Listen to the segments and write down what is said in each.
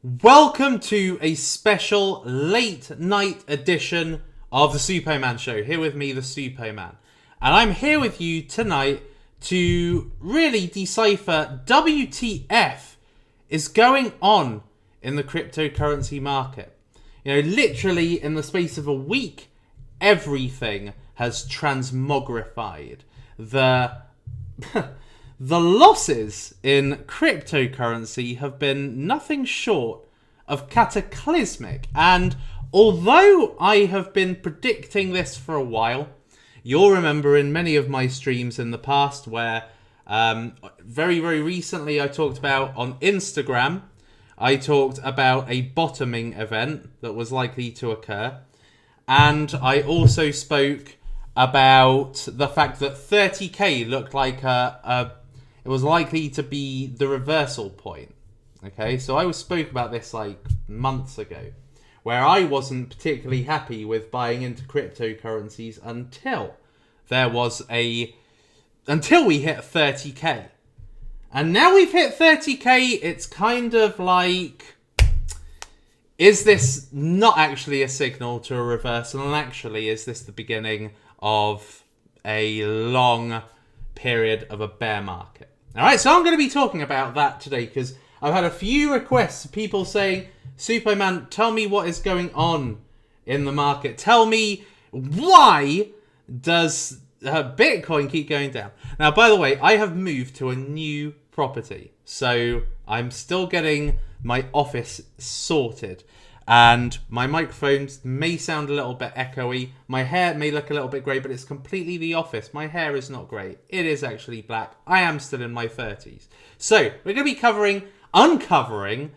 Welcome to a special late night edition of the Suppoman Show. Here with me, the Suppoman. And I'm here with you tonight to really decipher WTF is going on in the cryptocurrency market. You know, literally in the space of a week, everything has transmogrified. The losses in cryptocurrency have been nothing short of cataclysmic. And although I have been predicting this for a while, you'll remember in many of my streams in the past where very recently I talked about on Instagram, I talked about a bottoming event that was likely to occur. And I also spoke about the fact that 30k looked like it was likely to be the reversal point. Okay, so I spoke about this like months ago, where I wasn't particularly happy with buying into cryptocurrencies until we hit 30k. And now we've hit 30k, it's kind of like, is this not actually a signal to a reversal? And actually, is this the beginning of a long period of a bear market? All right, so I'm going to be talking about that today because I've had a few requests, people saying, Suppoman, tell me what is going on in the market. Tell me, why does Bitcoin keep going down? Now, by the way, I have moved to a new property, so I'm still getting my office sorted. And my microphones may sound a little bit echoey. My hair may look a little bit grey, but it's completely the office. My hair is not grey. It is actually black. I am still in my 30s. So we're going to be uncovering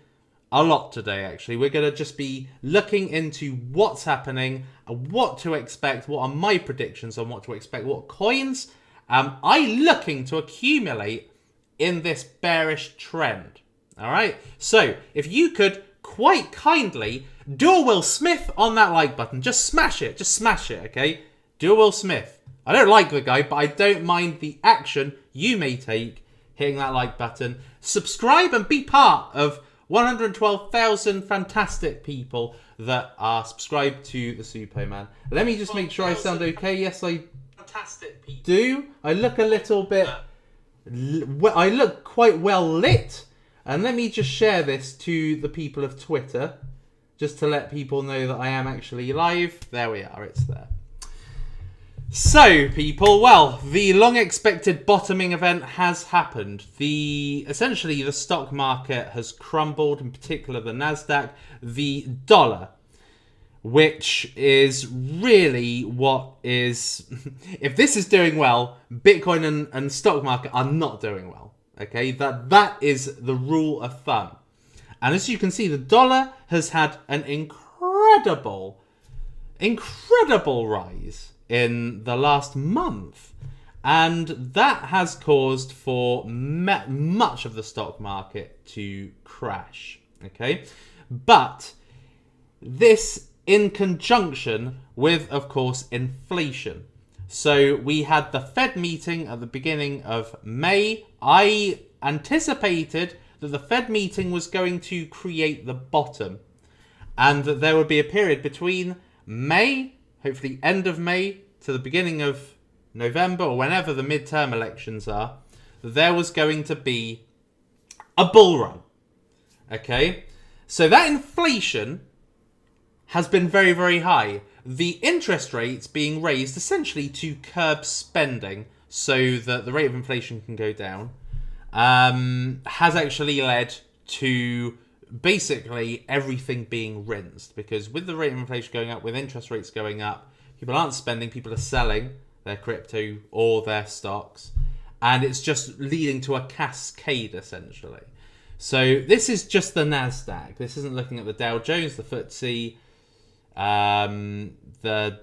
a lot today, actually. We're going to just be looking into what's happening, what to expect, what are my predictions on what to expect, what coins am I looking to accumulate in this bearish trend. All right? So if you could quite kindly do a Will Smith on that like button. Just smash it, okay? Do a Will Smith. I don't like the guy, but I don't mind the action you may take hitting that like button. Subscribe and be part of 112,000 fantastic people that are subscribed to the Suppoman. Let me just make sure I sound okay. Yes, I do. I look a little bit... I look quite well lit. And let me just share this to the people of Twitter, just to let people know that I am actually live. There we are, it's there. So, people, well, the long-expected bottoming event has happened. Essentially, the stock market has crumbled, in particular the Nasdaq, the dollar, which is really what is... If this is doing well, Bitcoin and stock market are not doing well. Okay, that is the rule of thumb. And as you can see, the dollar has had an incredible rise in the last month. And that has caused for much of the stock market to crash. Okay, but this in conjunction with, of course, inflation. So we had the Fed meeting at the beginning of May. I anticipated that the Fed meeting was going to create the bottom and that there would be a period between May, hopefully end of May, to the beginning of November or whenever the midterm elections are, that there was going to be a bull run. Okay? So that inflation has been very high. The interest rates being raised essentially to curb spending so that the rate of inflation can go down has actually led to basically everything being rinsed. Because with the rate of inflation going up, with interest rates going up, people aren't spending, people are selling their crypto or their stocks. And it's just leading to a cascade essentially. So this is just the Nasdaq. This isn't looking at the Dow Jones, the FTSE, the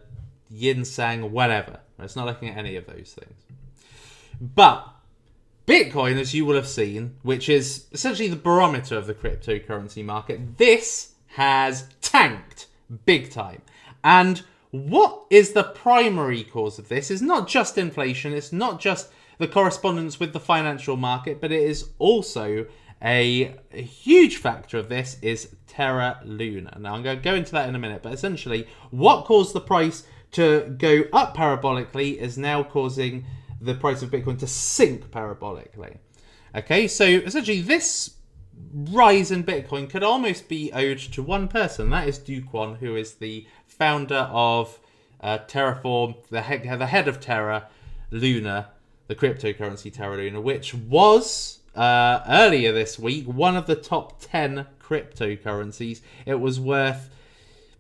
yin sang, whatever. It's not looking at any of those things. But Bitcoin, as you will have seen, which is essentially the barometer of the cryptocurrency market, this has tanked big time. And what is the primary cause of this is not just inflation, it's not just the correspondence with the financial market, but it is also a huge factor of this is Terra Luna. Now, I'm going to go into that in a minute, but essentially, what caused the price to go up parabolically is now causing the price of Bitcoin to sink parabolically. Okay, so essentially, this rise in Bitcoin could almost be owed to one person. That is Do Kwon, who is the founder of Terraform, the head of Terra Luna, the cryptocurrency Terra Luna, which was earlier this week one of the top 10 cryptocurrencies. It was worth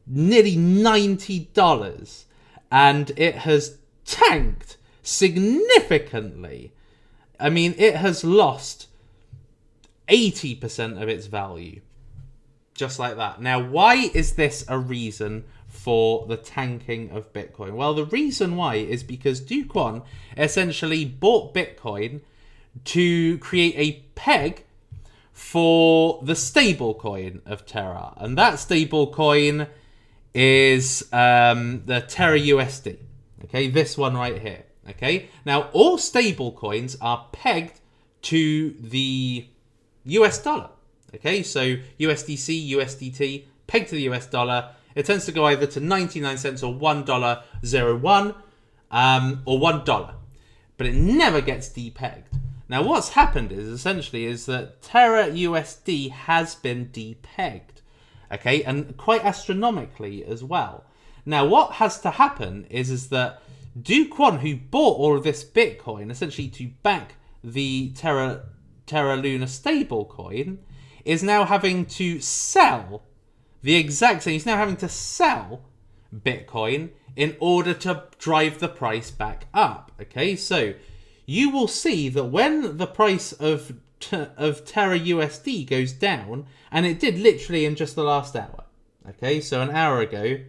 nearly $90, and it has tanked significantly. I mean, it has lost 80% of its value. Just like that. Now, why is this a reason for the tanking of Bitcoin? Well, the reason why is because Do Kwon essentially bought Bitcoin to create a peg for the stable coin of Terra. And that stable coin is the Terra USD. Okay, this one right here. Okay, now all stable coins are pegged to the US dollar. Okay, so USDC, USDT, pegged to the US dollar. It tends to go either to 99 cents or $1.01 or $1. But it never gets depegged. Now, what's happened is that Terra USD has been depegged. Okay, and quite astronomically as well. Now, what has to happen is that Do Kwon, who bought all of this Bitcoin essentially to back the Terra Luna stablecoin, is now having to sell the exact same. He's now having to sell Bitcoin in order to drive the price back up. Okay, so you will see that when the price of Terra USD goes down, and it did literally in just the last hour. Okay, so an hour ago,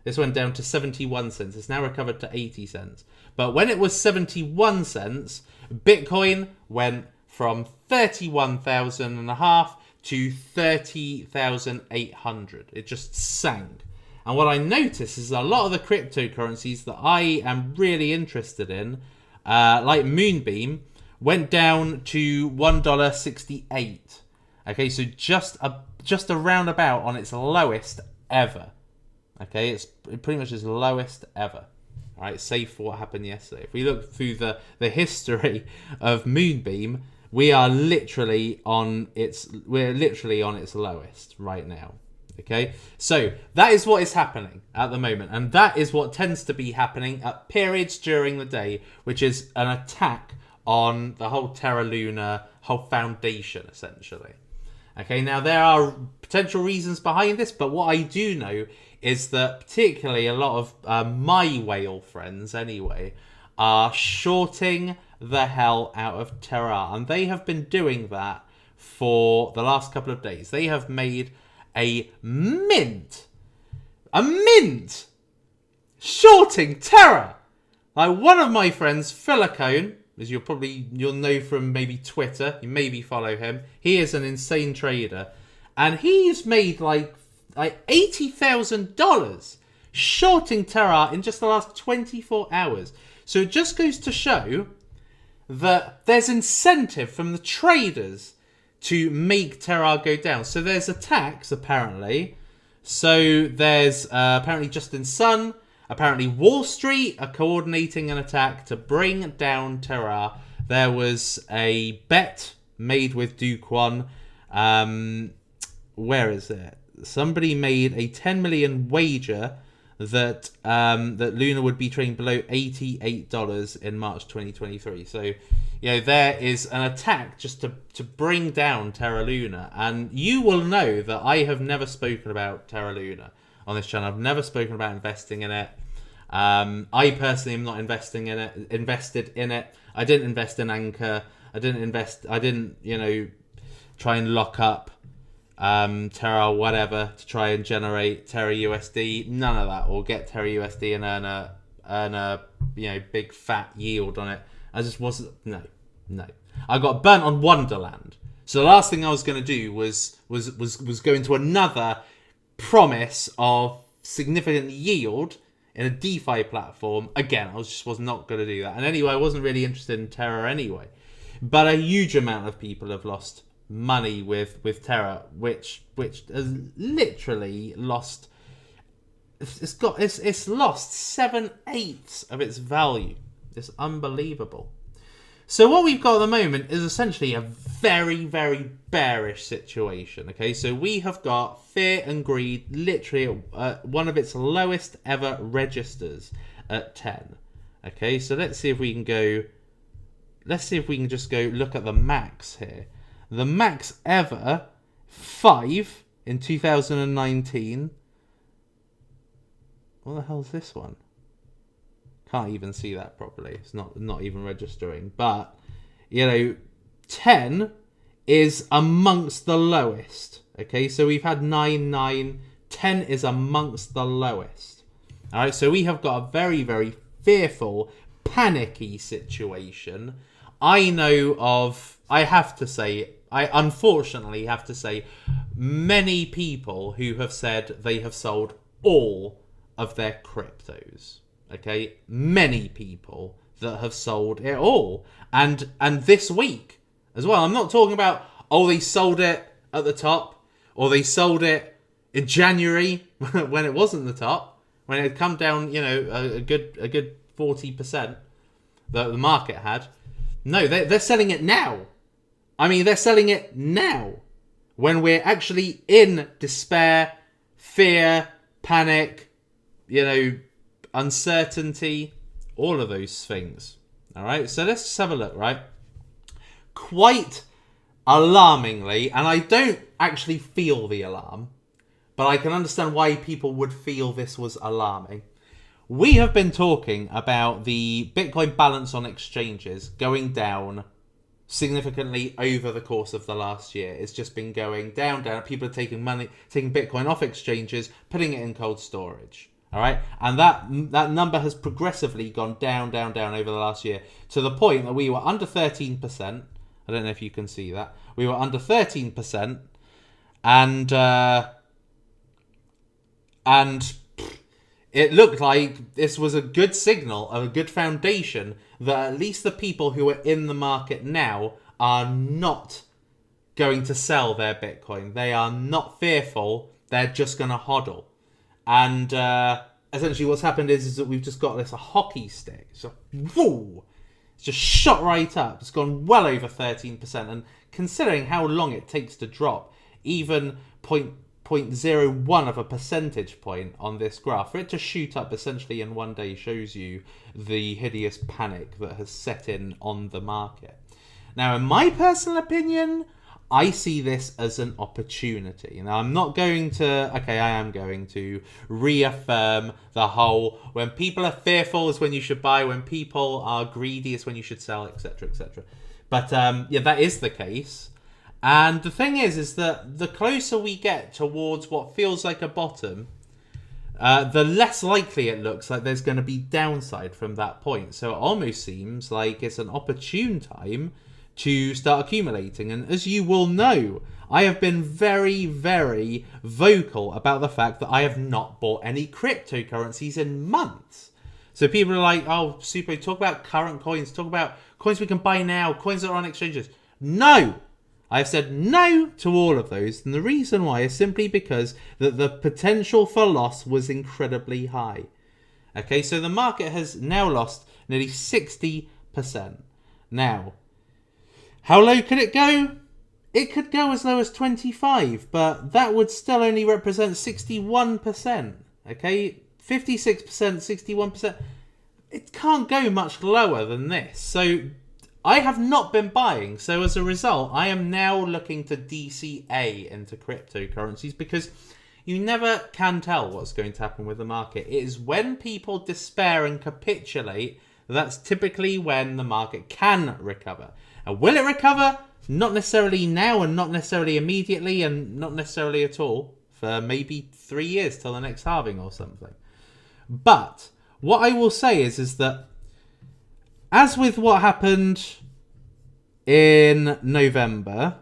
this went down to 71 cents. It's now recovered to 80 cents. But when it was 71 cents, Bitcoin went from 31,500 to 30,800. It just sank. And what I noticed is a lot of the cryptocurrencies that I am really interested in, like Moonbeam, went down to $1.68. Okay, so just around about on its lowest ever. Okay, it's pretty much its lowest ever. All right, save for what happened yesterday. If we look through the history of Moonbeam, we're literally on its lowest right now. Okay, so that is what is happening at the moment, and that is what tends to be happening at periods during the day, which is an attack on the whole Terra Luna, whole foundation, essentially. Okay, now there are potential reasons behind this, but what I do know is that particularly a lot of my whale friends, anyway, are shorting the hell out of Terra, and they have been doing that for the last couple of days. They have made a mint shorting Terra. Like one of my friends, Philocone, as you'll know from maybe Twitter, you maybe follow him. He is an insane trader, and he's made like $80,000 shorting Terra in just the last 24 hours. So it just goes to show that there's incentive from the traders to make Terra go down. So there's attacks, apparently. So there's apparently Justin Sun, apparently Wall Street are coordinating an attack to bring down Terra. There was a bet made with Do Kwon. Where is it? Somebody made a 10 million wager that that Luna would be trading below $88 in March 2023. So, there is an attack just to bring down Terra Luna. And you will know that I have never spoken about Terra Luna on this channel. I've never spoken about investing in it. I personally am not invested in it. I didn't invest in Anchor. I didn't, try and lock up Terra or whatever to try and generate Terra USD. None of that. Or get Terra USD and earn a big fat yield on it. I just wasn't. No. I got burnt on Wonderland. So the last thing I was going to do was go into another promise of significant yield in a DeFi platform. Again, I was not going to do that. And anyway, I wasn't really interested in Terra anyway. But a huge amount of people have lost money with Terra, which has literally lost. It's lost 7/8 of its value. It's unbelievable. So what we've got at the moment is essentially a very, very bearish situation. Okay, so we have got fear and greed literally at one of its lowest ever registers at 10. Okay, so let's see if we can go. Let's see if we can just go look at the max here. The max ever 5 in 2019. What the hell is this one? Can't even see that properly. It's not even registering. But, 10 is amongst the lowest. Okay, so we've had 9, 9. 10 is amongst the lowest. All right, so we have got a very, very fearful, panicky situation. I unfortunately have to say, many people who have said they have sold all of their cryptos. Okay, many people that have sold it all, and this week as well. I'm not talking about they sold it at the top, or they sold it in January when it wasn't the top, when it had come down, a good 40% that the market had. No, they're selling it now. I mean, they're selling it now when we're actually in despair, fear, panic, uncertainty, all of those things. All right, so let's just have a look, right? Quite alarmingly, and I don't actually feel the alarm, but I can understand why people would feel this was alarming. We have been talking about the Bitcoin balance on exchanges going down significantly over the course of the last year. It's just been going down. People are taking Bitcoin off exchanges, putting it in cold storage. All right, and that number has progressively gone down over the last year, to the point that we were under 13%. I don't know if you can see that. We were under 13%, and it looked like this was a good signal, a good foundation, that at least the people who are in the market now are not going to sell their Bitcoin. They are not fearful. They're just going to hodl. And essentially what's happened is that we've just got this a hockey stick. So, whoa! It's just shot right up. It's gone well over 13%. And considering how long it takes to drop, even 0.01 of a percentage point on this graph, for it to shoot up essentially in one day shows you the hideous panic that has set in on the market. Now, in my personal opinion, I see this as an opportunity. Now, I'm not going to... Okay, I am going to reaffirm the whole... When people are fearful is when you should buy. When people are greedy is when you should sell, etc., etc. But, that is the case. And the thing is that the closer we get towards what feels like a bottom, the less likely it looks like there's going to be downside from that point. So it almost seems like it's an opportune time to start accumulating. And as you will know, I have been very, very vocal about the fact that I have not bought any cryptocurrencies in months. So people are like, oh, Suppo, talk about current coins, talk about coins we can buy now, coins that are on exchanges. No! I've said no to all of those, and the reason why is simply because that the potential for loss was incredibly high. Okay, so the market has now lost nearly 60%. Now, how low could it go? It could go as low as 25, but that would still only represent 61%. Okay, 56%, 61%. It can't go much lower than this. So I have not been buying. So as a result, I am now looking to DCA into cryptocurrencies, because you never can tell what's going to happen with the market. It is when people despair and capitulate, that's typically when the market can recover. And will it recover? Not necessarily now, and not necessarily immediately, and not necessarily at all for maybe 3 years till the next halving or something. But what I will say is that as with what happened in November,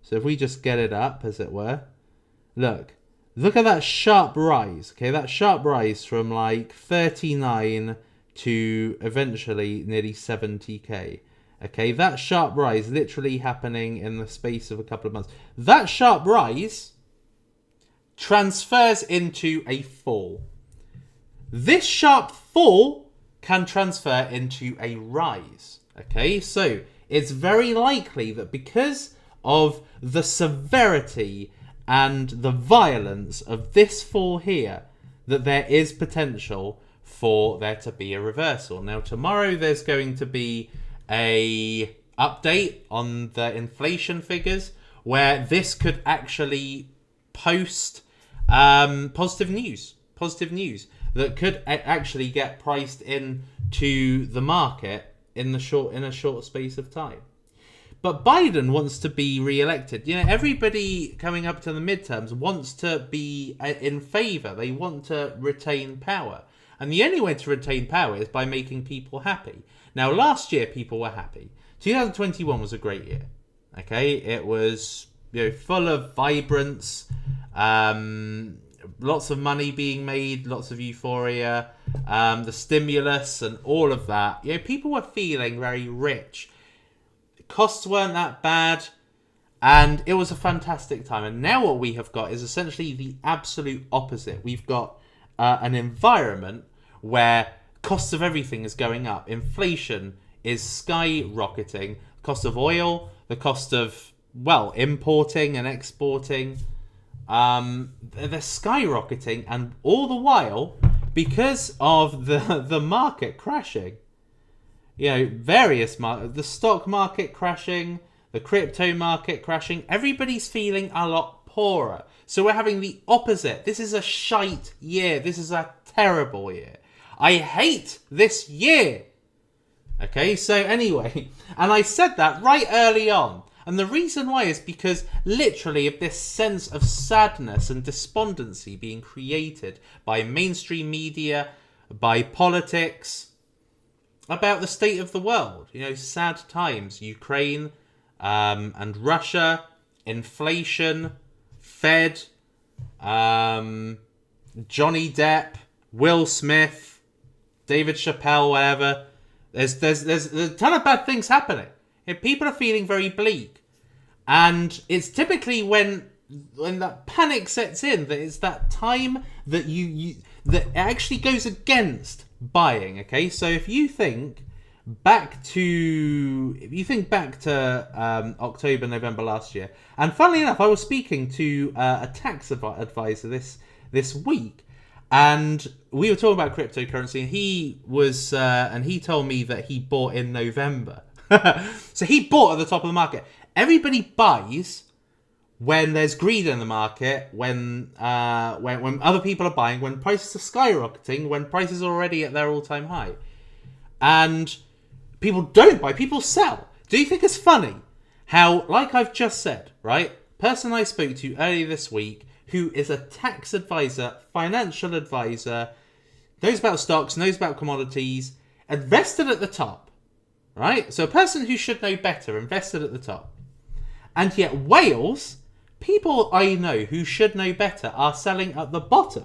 so if we just get it up, as it were, look at that sharp rise, okay? That sharp rise from like 39 to eventually nearly 70k. Okay, that sharp rise literally happening in the space of a couple of months. That sharp rise transfers into a fall. This sharp fall can transfer into a rise. Okay, so it's very likely that because of the severity and the violence of this fall here, that there is potential for there to be a reversal. Now, tomorrow there's going to be a update on the inflation figures where this could actually post positive news that could actually get priced into the market in a short space of time. But Biden wants to be re-elected. You know, everybody coming up to the midterms wants to be in favor. They want to retain power. And the only way to retain power is by making people happy. Now, last year, people were happy. 2021 was a great year. Okay? It was, you know, full of vibrance, lots of money being made, lots of euphoria, the stimulus and all of that. You know, people were feeling very rich. Costs weren't that bad, and it was a fantastic time. And now what we have got is essentially the absolute opposite. We've got an environment where costs of everything is going up. Inflation is skyrocketing. Cost of oil, the cost of, well, importing and exporting, they're skyrocketing, and all the while, because of the market crashing, you know, the stock market crashing, the crypto market crashing, everybody's feeling a lot poorer. So we're having the opposite. This is a shite year. This is a terrible year. I hate this year. Okay, so anyway, and I said that right early on. And the reason why is because literally of this sense of sadness and despondency being created by mainstream media, by politics, about the state of the world. You know, sad times. Ukraine and Russia, inflation, Fed, Johnny Depp, Will Smith, David Chappelle, whatever. There's a ton of bad things happening. You know, people are feeling very bleak. And it's typically when that panic sets in, that it's that time that that actually goes against buying. Okay, so if you think back to October, November last year, and funnily enough, I was speaking to a tax advisor this week, and we were talking about cryptocurrency, and he told me that he bought in November. So he bought at the top of the market. Everybody buys when there's greed in the market, when other people are buying, when prices are skyrocketing, when prices are already at their all-time high. And people don't buy, people sell. Do you think it's funny how, like I've just said, right? Person I spoke to earlier this week, who is a tax advisor, financial advisor, knows about stocks, knows about commodities, invested at the top, right? So a person who should know better invested at the top. And yet Wales, people I know who should know better are selling at the bottom.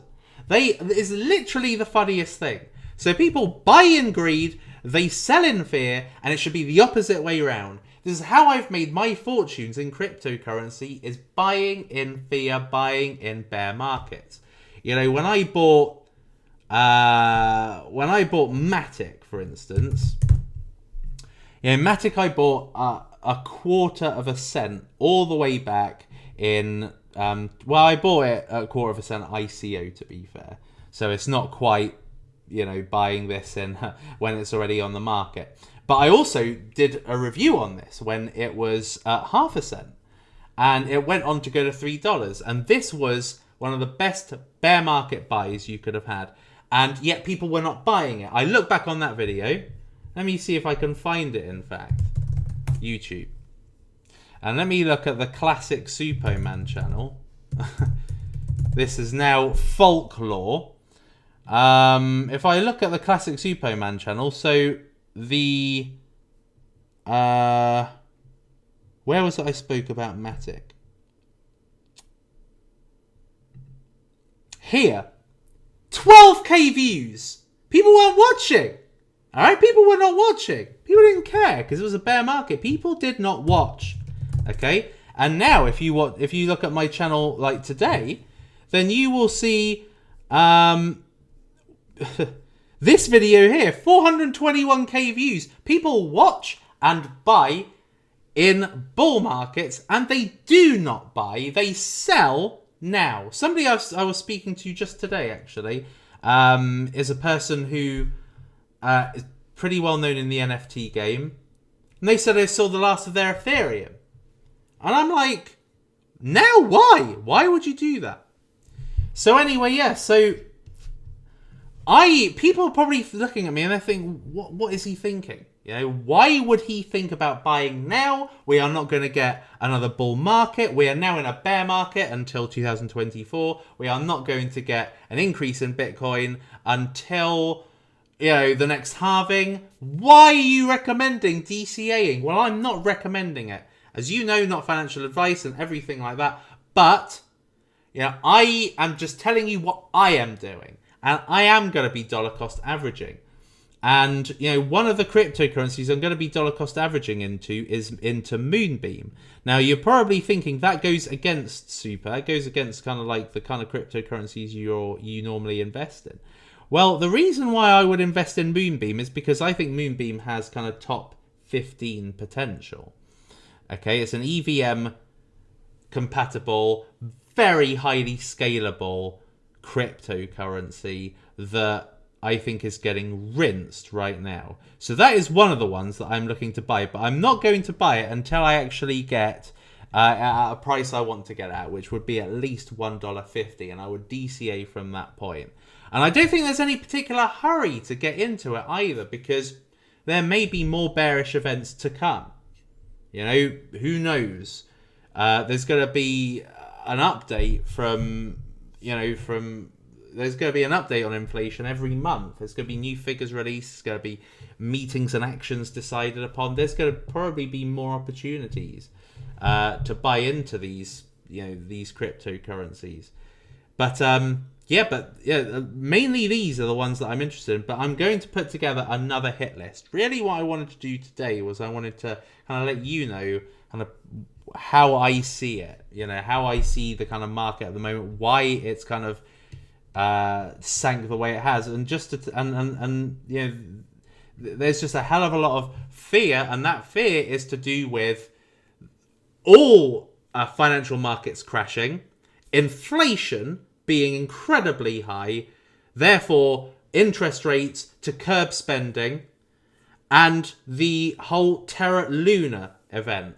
It's literally the funniest thing. So people buy in greed, they sell in fear, and it should be the opposite way around. This is how I've made my fortunes in cryptocurrency, is buying in fear, buying in bear markets. You know, when I bought Matic, for instance, you know, Matic I bought a quarter of a cent all the way back in, I bought it at a quarter of a cent ICO, to be fair. So it's not quite, you know, buying this in when it's already on the market. But I also did a review on this when it was half a cent. And it went on to go to $3. And this was one of the best bear market buys you could have had. And yet people were not buying it. I look back on that video. Let me see if I can find it, in fact. YouTube. And let me look at the classic Suppoman channel. This is now folklore. If I look at the classic Suppoman channel, so the where was it I spoke about Matic? Here, 12k views. People weren't watching. All right, people were not watching. People didn't care because it was a bear market. People did not watch. Okay, and now if you look at my channel like today, then you will see this video here, 421k views. People watch and buy in bull markets, and they do not buy. They sell now. Somebody I was speaking to just today, actually, is a person who is pretty well known in the NFT game. And they said they saw the last of their Ethereum. And I'm like, now why? Why would you do that? So anyway, yeah, so people are probably looking at me and they think, what is he thinking? You know, why would he think about buying now? We are not going to get another bull market. We are now in a bear market until 2024. We are not going to get an increase in Bitcoin until, you know, the next halving. Why are you recommending DCAing? Well, I'm not recommending it. As you know, not financial advice and everything like that. But, you know, I am just telling you what I am doing. And I am going to be dollar cost averaging. And, you know, one of the cryptocurrencies I'm going to be dollar cost averaging into Moonbeam. Now, you're probably thinking that goes against Suppo. It goes against kind of like the kind of cryptocurrencies you normally invest in. Well, the reason why I would invest in Moonbeam is because I think Moonbeam has kind of top 15 potential. Okay, it's an EVM compatible, very highly scalable cryptocurrency that I think is getting rinsed right now. So that is one of the ones that I'm looking to buy, but I'm not going to buy it until I actually get at a price I want to get at, which would be at least $1.50, and I would DCA from that point. And I don't think there's any particular hurry to get into it either, because there may be more bearish events to come. You know, who knows? There's going to be an update there's going to be an update on inflation every month. There's going to be new figures released. There's going to be meetings and actions decided upon. There's going to probably be more opportunities to buy into these cryptocurrencies. But mainly these are the ones that I'm interested in. But I'm going to put together another hit list. Really, what I wanted to do today was I wanted to kind of let you know kind of how I see it. You know, how I see the kind of market at the moment. Why it's kind of sank the way it has, and you know, there's just a hell of a lot of fear, and that fear is to do with all financial markets crashing, inflation being incredibly high, therefore interest rates to curb spending, and the whole Terra Luna event,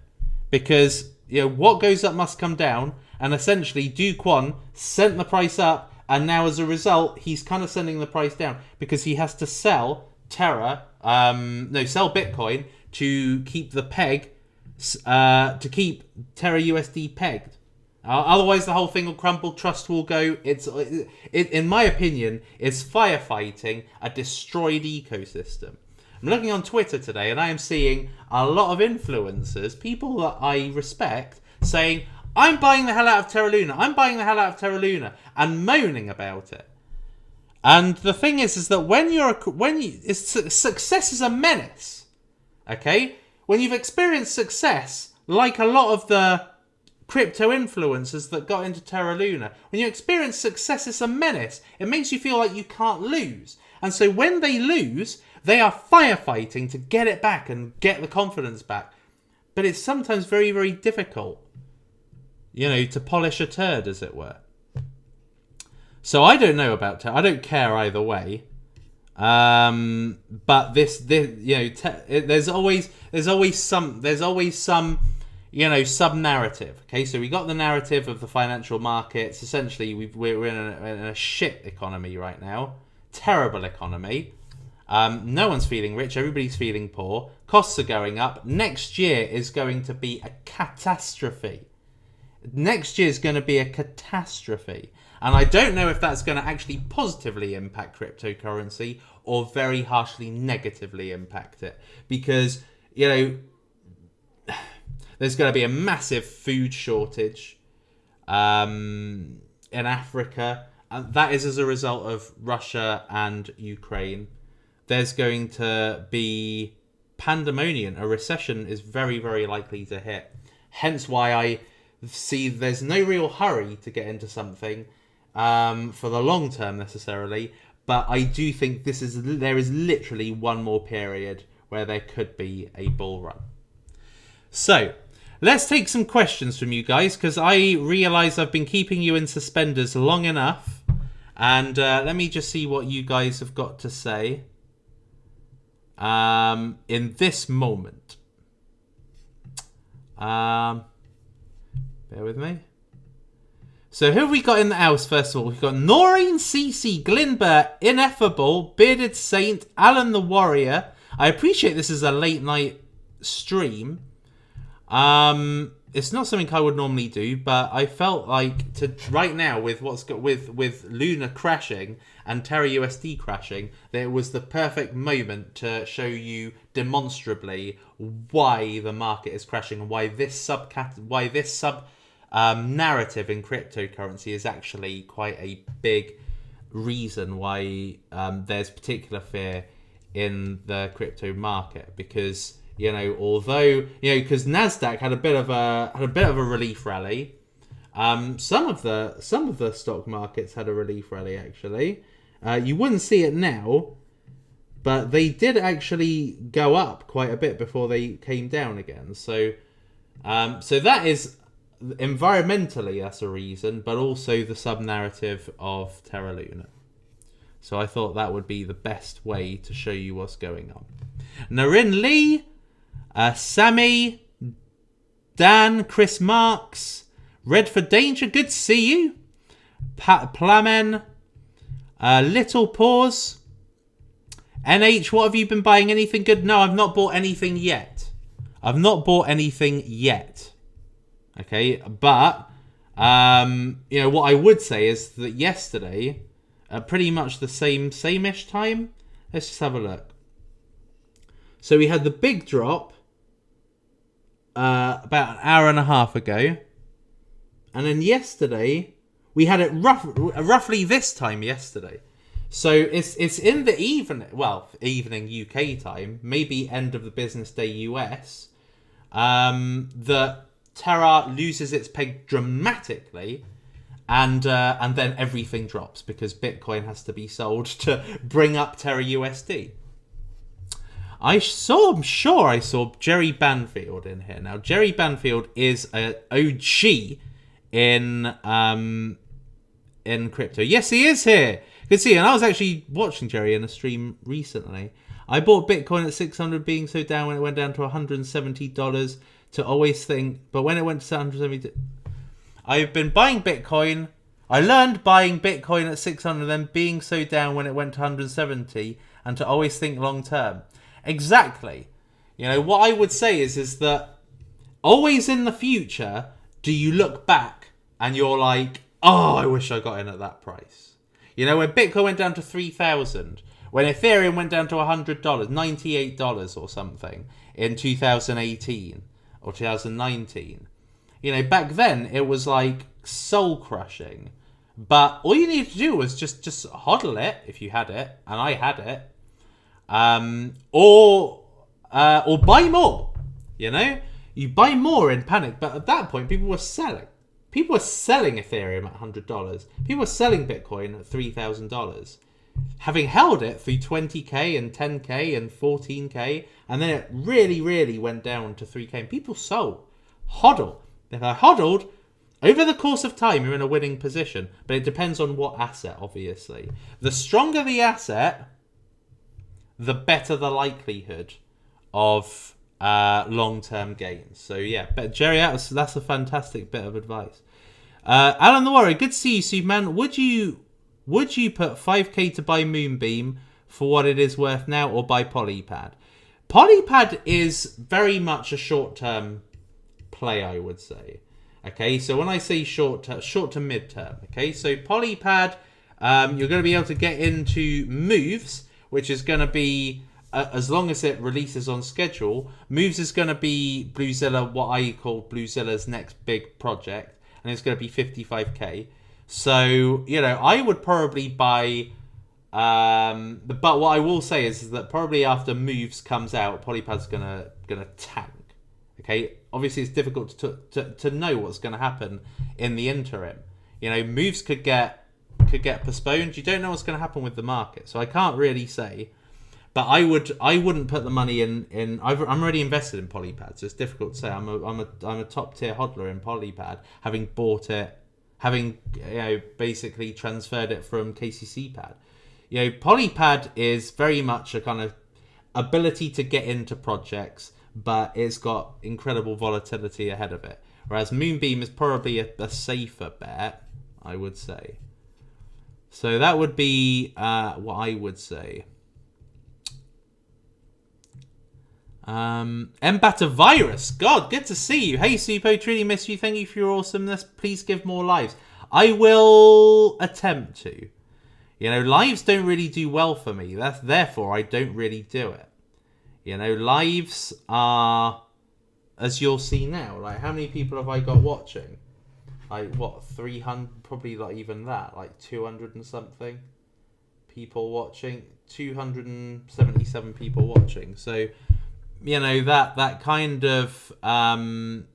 because you know what goes up must come down, and essentially Do Kwon sent the price up. And now, as a result, he's kind of sending the price down because he has to sell sell Bitcoin to keep the peg, to keep Terra USD pegged. Otherwise, the whole thing will crumble. Trust will go. In my opinion, it's firefighting a destroyed ecosystem. I'm looking on Twitter today, and I am seeing a lot of influencers, people that I respect, saying, I'm buying the hell out of Terra Luna. I'm buying the hell out of Terra Luna, and moaning about it. And the thing is that success is a menace. Okay, when you've experienced success, like a lot of the crypto influencers that got into Terra Luna, when you experience success, it's a menace. It makes you feel like you can't lose, and so when they lose, they are firefighting to get it back and get the confidence back. But it's sometimes very, very difficult. You know, to polish a turd, as it were. So I don't know about Terra. I don't care either way. But this you know, there's always some you know, sub narrative. Okay, so we got the narrative of the financial markets. Essentially, we're in a shit economy right now, terrible economy. No one's feeling rich. Everybody's feeling poor. Costs are going up. Next year is going to be a catastrophe. Next year is going to be a catastrophe. And I don't know if that's going to actually positively impact cryptocurrency or very harshly negatively impact it. Because, you know, there's going to be a massive food shortage in Africa. And that is as a result of Russia and Ukraine. there's going to be pandemonium. A recession is very, very likely to hit. Hence why I see there's no real hurry to get into something for the long term necessarily. But I do think there is literally one more period where there could be a bull run. So let's take some questions from you guys, because I realise I've been keeping you in suspenders long enough. And let me just see what you guys have got to say in this moment. Bear with me. So who have we got in the house, first of all? We've got Noreen, Cece, Glinbert, Ineffable, Bearded Saint, Alan the Warrior. I appreciate this is a late night stream. It's not something I would normally do, but I felt like right now with with Luna crashing and Terra USD crashing, that it was the perfect moment to show you demonstrably why the market is crashing and why this sub narrative in cryptocurrency is actually quite a big reason why there's particular fear in the crypto market. Because although because Nasdaq had a bit of a relief rally, some of the stock markets had a relief rally actually. You wouldn't see it now, but they did actually go up quite a bit before they came down again. So that is environmentally, that's a reason, but also the sub-narrative of Terra Luna. So I thought that would be the best way to show you what's going on. Narin Lee, Sammy, Dan, Chris Marks, Red for Danger, good to see you. Plamen, Little Pause, NH, what have you been buying? Anything good? No, I've not bought anything yet. Okay, but what I would say is that yesterday, pretty much the same-ish time. Let's just have a look. So we had the big drop about an hour and a half ago, and then yesterday we had it roughly this time yesterday. So it's in the evening UK time, maybe end of the business day US, that Terra loses its peg dramatically, and then everything drops because Bitcoin has to be sold to bring up Terra USD. I'm sure I saw Jerry Banfield in here. Now, Jerry Banfield is an OG in crypto. Yes, he is here. Good to see you. And I was actually watching Jerry in a stream recently. I bought Bitcoin at 600 being so down when it went down to $170 to always think, but when it went to 170, I've been buying Bitcoin. I learned buying Bitcoin at 600, then being so down when it went to 170, and to always think long term. Exactly. What I would say is that always in the future, do you look back and you're like, oh, I wish I got in at that price. When Bitcoin went down to 3,000, when Ethereum went down to $100, $98 or something in 2018 or 2019. Back then it was like soul crushing. But all you needed to do was just hodl it if you had it, and I had it. Or buy more. You buy more in panic, but at that point people were selling. People were selling Ethereum at $100. People were selling Bitcoin at $3,000. Having held it through 20k and 10k and 14k, and then it really, really went down to 3k. And people sold. Hodl. If I hodled, over the course of time, you're in a winning position. But it depends on what asset, obviously. The stronger the asset, the better the likelihood of long-term gains. So yeah, but Jerry, that's a fantastic bit of advice. Alan the Warrior, good to see you, Superman. Would you put 5k to buy Moonbeam for what it is worth now, or buy Polypad? Polypad is very much a short-term play, I would say. Okay, so when I say short to mid-term, okay, so Polypad, you're going to be able to get into Moves, which is going to be, as long as it releases on schedule, Moves is going to be Bluezilla, what I call Bluezilla's next big project, and it's going to be 55k. So, I would probably buy But what I will say is that probably after Moves comes out, Polypad's gonna tank. Okay, obviously it's difficult to know what's going to happen in the interim. Moves could get postponed. You don't know what's going to happen with the market, so I can't really say. But I wouldn't put the money in. I'm already invested in Polypad, so it's difficult to say. I'm a top tier hodler in Polypad, having bought it, having basically transferred it from KCC Pad. Polypad is very much a kind of ability to get into projects, but it's got incredible volatility ahead of it. Whereas Moonbeam is probably a safer bet, I would say. So that would be what I would say. Embata Virus. God, good to see you. Hey, Suppo, truly miss you. Thank you for your awesomeness. Please give more lives. I will attempt to. Lives don't really do well for me. Therefore, I don't really do it. Lives are, as you'll see now, like, how many people have I got watching? Like, what, 300? Probably not even that. Like, 200 and something people watching. 277 people watching. So, that kind of, kind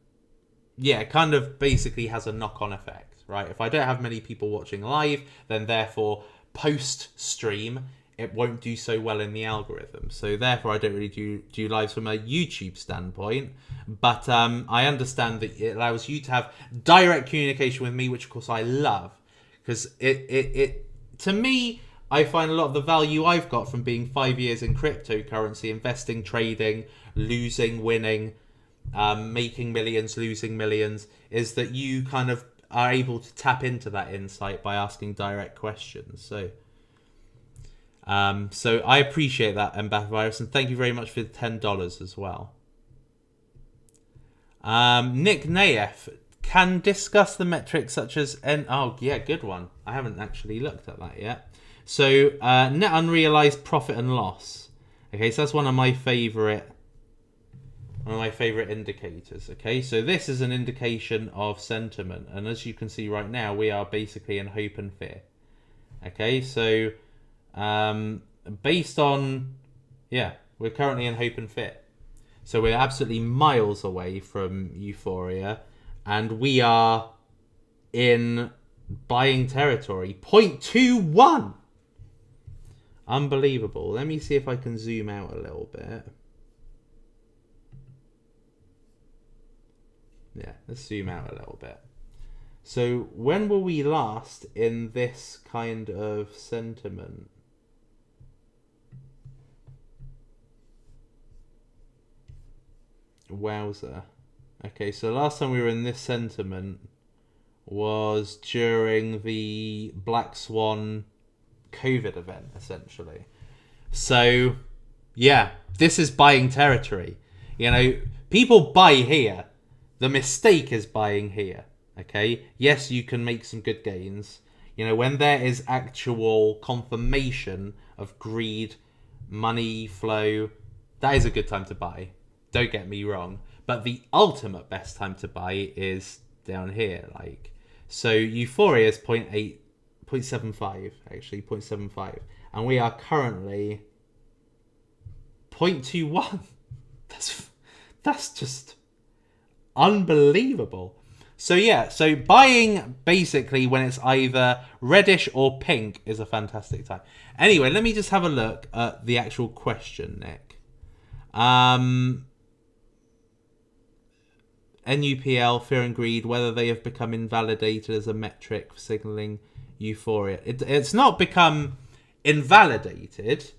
of basically has a knock-on effect, right? If I don't have many people watching live, then therefore, post-stream, it won't do so well in the algorithm. So therefore, I don't really do lives from a YouTube standpoint. But I understand that it allows you to have direct communication with me, which of course I love. Because it to me, I find a lot of the value I've got from being 5 years in cryptocurrency, investing, trading, losing, winning, making millions, losing millions, is that you kind of are able to tap into that insight by asking direct questions. So I appreciate that, Mbath Virus, and thank you very much for the $10 as well. Nick Naef can discuss the metrics such as good one. I haven't actually looked at that yet. So net unrealized profit and loss. Okay, so that's one of my favorite indicators. Okay, so this is an indication of sentiment, and as you can see right now, we are basically in hope and fear. Okay, so based on, we're currently in hope and fear. So we're absolutely miles away from euphoria, and we are in buying territory. 0.21! Unbelievable. Let me see if I can zoom out a little bit. Yeah, let's zoom out a little bit. So when were we last in this kind of sentiment? Wowzer. Okay, so last time we were in this sentiment was during the Black Swan COVID event, essentially. So, yeah, this is buying territory. People buy here. The mistake is buying here. Okay? Yes, you can make some good gains. When there is actual confirmation of greed, money flow, that is a good time to buy. Don't get me wrong. But the ultimate best time to buy is down here. So Euphoria is 0.75, actually, 0.75. And we are currently 0.21. That's just unbelievable. So buying basically when it's either reddish or pink is a fantastic time. Anyway, let me just have a look at the actual question, Nick. NUPL, fear and greed, whether they have become invalidated as a metric for signaling euphoria. It's not become invalidated.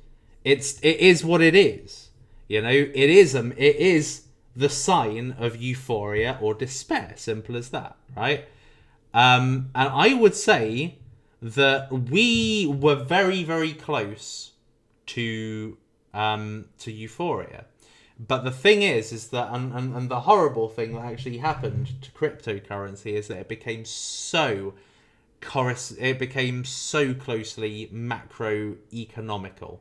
It is what it is. It is the sign of euphoria or despair. Simple as that, right? And I would say that we were very, very close to euphoria. But the thing is that, and the horrible thing that actually happened to cryptocurrency is that it became so closely macroeconomical.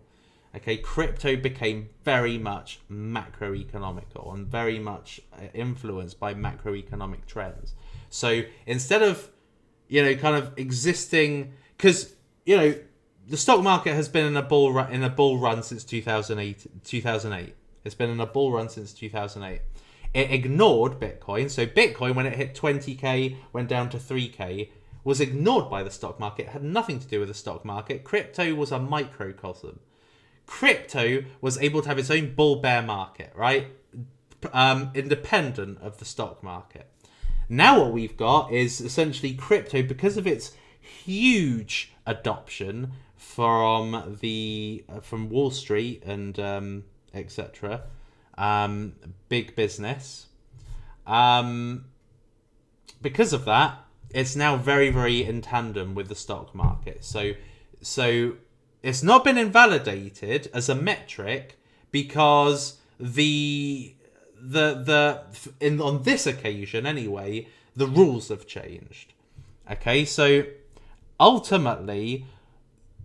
Okay, crypto became very much macroeconomical and very much influenced by macroeconomic trends. So instead of, kind of existing, because, the stock market has been in a bull run since 2008. 2008. It's been in a bull run since 2008. It ignored Bitcoin. So Bitcoin, when it hit 20k, went down to 3k, was ignored by the stock market. It had nothing to do with the stock market. Crypto was a microcosm. Crypto was able to have its own bull-bear market, right? Independent of the stock market. Now what we've got is essentially crypto, because of its huge adoption from Wall Street and etc. Big business. Because of that, it's now very, very in tandem with the stock market. So it's not been invalidated as a metric because on this occasion anyway, the rules have changed. Okay, so ultimately,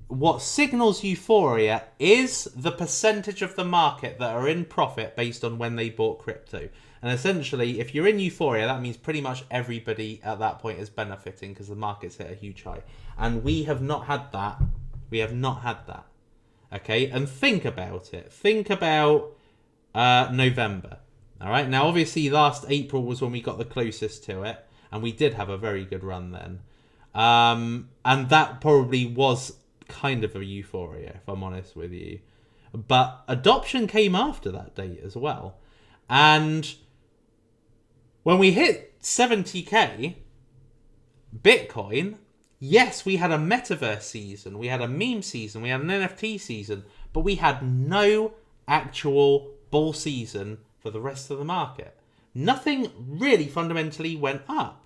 what signals euphoria is the percentage of the market that are in profit based on when they bought crypto. And essentially, if you're in euphoria, that means pretty much everybody at that point is benefiting because the market's hit a huge high. And we have not had that. We have not had that. Okay, and think about it. Think about November. All right, now obviously last April was when we got the closest to it, and we did have a very good run then. And that probably was kind of a euphoria, if I'm honest with you. But adoption came after that date as well. And when we hit 70k Bitcoin, yes, we had a metaverse season, we had a meme season, we had an NFT season, but we had no actual bull season for the rest of the market. Nothing really fundamentally went up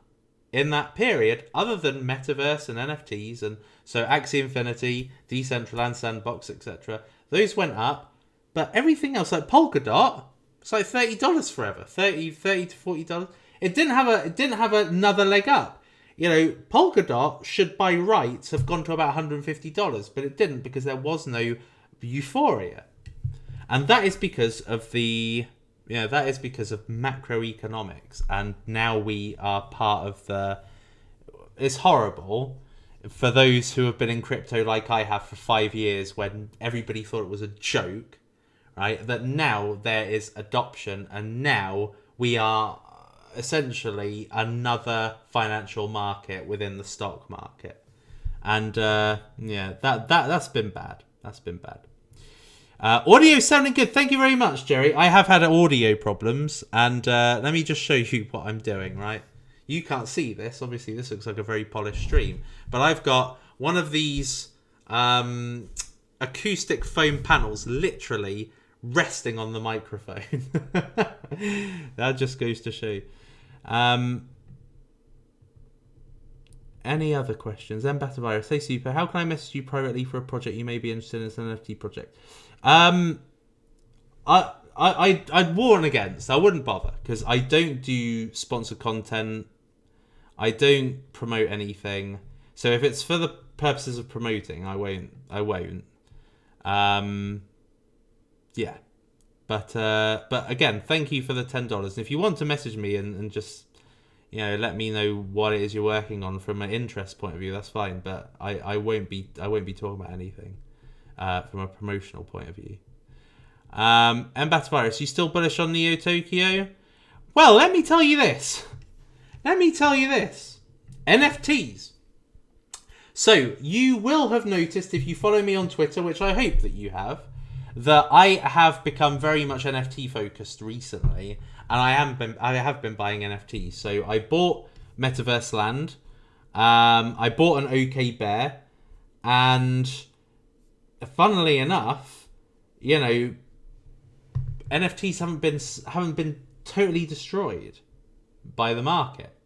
in that period other than metaverse and NFTs, and so Axie Infinity, Decentraland, Sandbox, etc. Those went up, but everything else, like Polkadot, it's like $30 forever, $30 to $40. It didn't have another leg up. You know, Polkadot should by rights have gone to about $150, but it didn't because there was no euphoria, and that is because of macroeconomics. And now we are part of the. It's horrible for those who have been in crypto like I have for 5 years, when everybody thought it was a joke, right? That now there is adoption, and now we are essentially another financial market within the stock market. And that's been bad. That's been bad. Audio sounding good. Thank you very much, Jerry. I have had audio problems, and let me just show you what I'm doing, right? You can't see this. Obviously, this looks like a very polished stream, but I've got one of these acoustic foam panels literally resting on the microphone. That just goes to show. Any other questions? Virus. Hey, Super. How can I message you privately for a project you may be interested in as an NFT project? I'd warn against. I wouldn't bother because I don't do sponsored content. I don't promote anything. So if it's for the purposes of promoting, I won't. Yeah. But again, thank you for the $10. And if you want to message me and just, you know, let me know what it is you're working on from an interest point of view, that's fine. But I won't be talking about anything from a promotional point of view. Virus, you still bullish on Neo Tokyo? Well, let me tell you this. NFTs. So you will have noticed, if you follow me on Twitter, which I hope that you have, that I have become very much NFT focused recently, and I have been buying NFTs. So I bought Metaverse Land, I bought an OK Bear, and funnily enough, you know, NFTs haven't been totally destroyed by the market,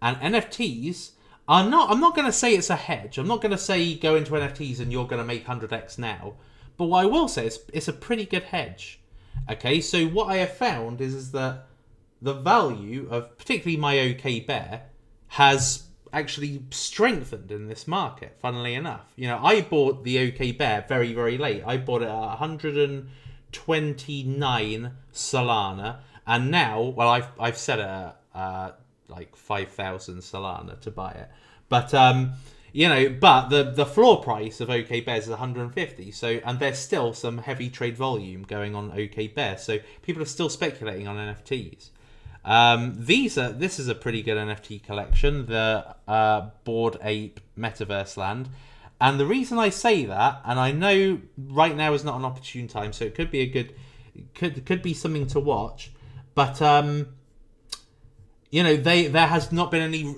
and NFTs are not. I'm not going to say it's a hedge. I'm not going to say go into NFTs and you're going to make 100x now. But what I will say is it's a pretty good hedge. Okay, so what I have found is that the value of particularly my OK Bear has actually strengthened in this market, funnily enough. You know, I bought the OK Bear very, very late. I bought it at 129 Solana, and now, well, I've set it at like 5,000 Solana to buy it. But You know, but the floor price of OK Bears is 150. So, and there's still some heavy trade volume going on OK Bears. So people are still speculating on NFTs. This is a pretty good NFT collection, the Bored Ape Metaverse Land. And the reason I say that, and I know right now is not an opportune time, so it could be a good, could be something to watch. But you know, there has not been any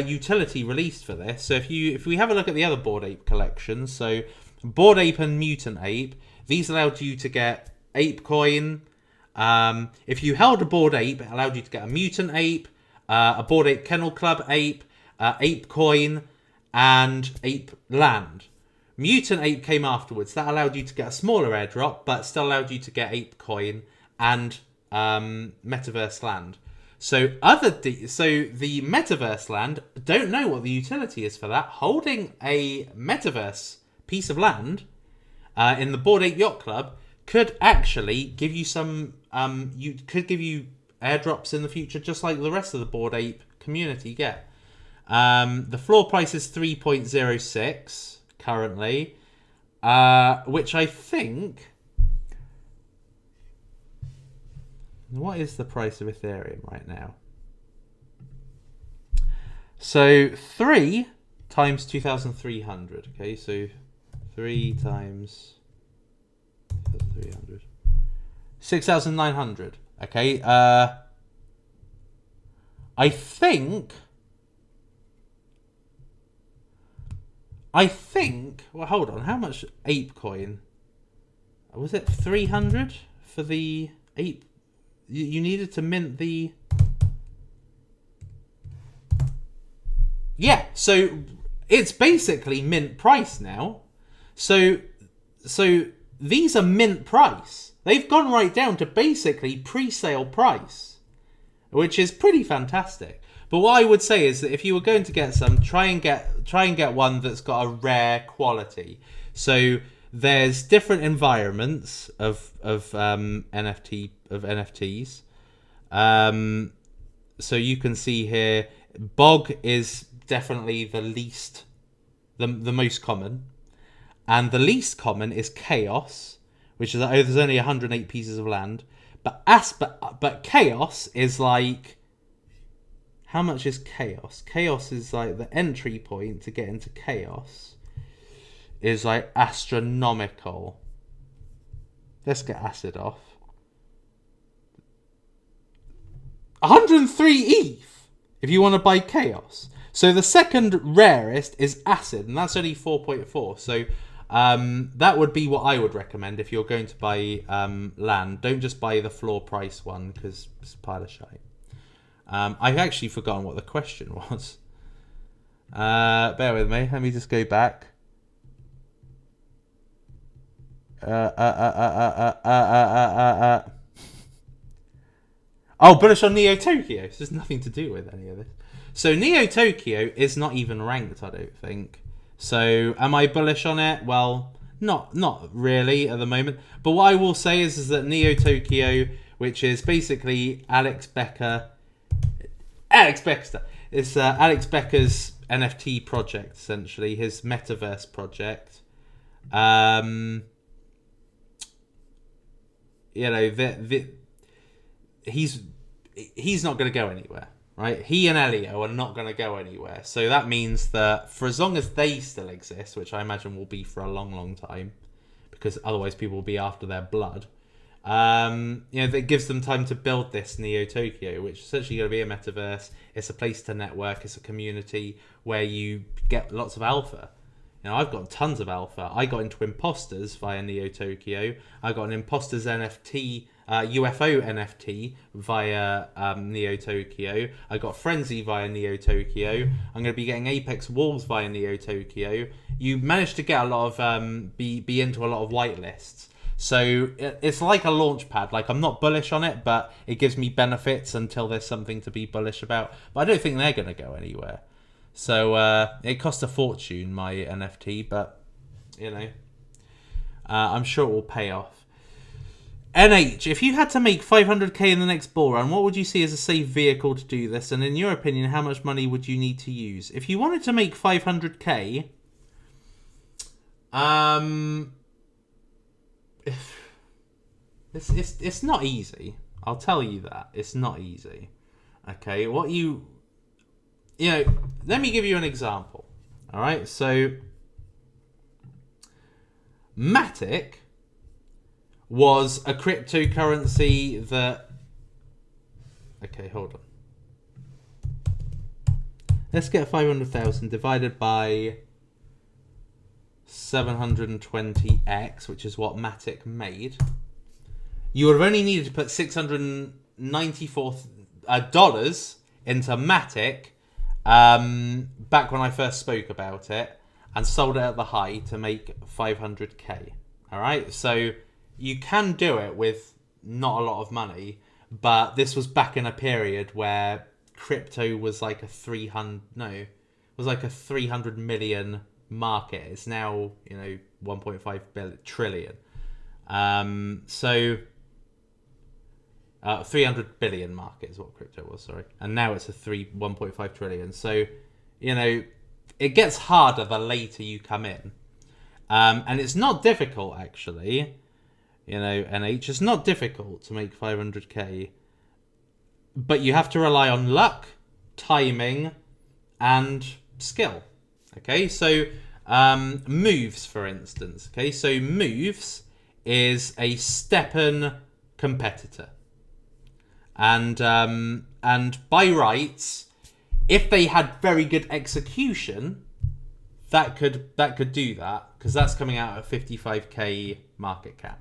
utility released for this. So if we have a look at the other Bored Ape collections, so Bored Ape and Mutant Ape, these allowed you to get Ape Coin. If you held a Bored Ape, it allowed you to get a Mutant Ape, a Bored Ape Kennel Club Ape, Ape Coin, and Ape Land. Mutant Ape came afterwards. That allowed you to get a smaller airdrop, but still allowed you to get Ape Coin and Metaverse Land. So the Metaverse Land, don't know what the utility is for that. Holding a Metaverse piece of land in the Bored Ape Yacht Club could actually give you some could give you airdrops in the future, just like the rest of the Bored Ape community get. The floor price is 3.06 currently, which I think. What is the price of Ethereum right now? So 3 times 2,300. Okay, so 3 times 300. 6,900. Okay. I think. Well, hold on. How much Ape Coin? Was it 300 for the Ape? You needed to mint the... Yeah, so it's basically mint price now. So these are mint price. They've gone right down to basically pre-sale price, which is pretty fantastic. But what I would say is that if you were going to get some, try and get one that's got a rare quality. So there's different environments of NFTs. So you can see here, Bog is definitely the most common, and the least common is Chaos, which is there's only 108 pieces of land. But Chaos is like, how much is Chaos? Chaos is like the entry point to get into Chaos is like astronomical. Let's get acid off. 103 ETH if you want to buy Chaos. So the second rarest is acid, and that's only 4.4. So that would be what I would recommend if you're going to buy land. Don't just buy the floor price one, because it's a pile of shite. I've actually forgotten what the question was. Bear with me. Let me just go back. Oh, bullish on Neo Tokyo. This has nothing to do with any of this. So Neo Tokyo is not even ranked, I don't think. So am I bullish on it? Well, not really at the moment. But what I will say is that Neo Tokyo, which is basically Alex Becker's NFT project, essentially his metaverse project. You know, he's not going to go anywhere, right? He and Elio are not going to go anywhere. So that means that for as long as they still exist, which I imagine will be for a long, long time, because otherwise people will be after their blood. You know, that gives them time to build this Neo Tokyo, which is essentially going to be a metaverse. It's a place to network. It's a community where you get lots of alpha. You know, I've got tons of alpha. I got into Imposters via Neo Tokyo. I got an Imposters NFT, UFO NFT via Neo Tokyo. I got Frenzy via Neo Tokyo. I'm going to be getting Apex Wolves via Neo Tokyo. You managed to get a lot of be into a lot of whitelists. So it's like a launch pad. Like, I'm not bullish on it, but it gives me benefits until there's something to be bullish about. But I don't think they're going to go anywhere. So it cost a fortune, my NFT, but you know, I'm sure it will pay off. NH, if you had to make 500k in the next bull run, what would you see as a safe vehicle to do this? And in your opinion, how much money would you need to use? If you wanted to make 500k, it's not easy. I'll tell you that. It's not easy. Okay, let me give you an example. All right, so Matic was a cryptocurrency that... Okay, hold on. Let's get 500,000 divided by 720x, which is what Matic made. You would have only needed to put $694 into Matic back when I first spoke about it and sold it at the high to make 500k. All right, so you can do it with not a lot of money, but this was back in a period where crypto was like a 300 million market. It's now 1.5 trillion. 300 billion market is what crypto was, sorry. And now it's a 1.5 trillion. So, it gets harder the later you come in. And it's not difficult, actually. NH, it's not difficult to make 500k. But you have to rely on luck, timing, and skill. Okay, so moves, for instance. Okay, so moves is a Steppen competitor. And by rights, if they had very good execution, that could do that, because that's coming out at 55k market cap.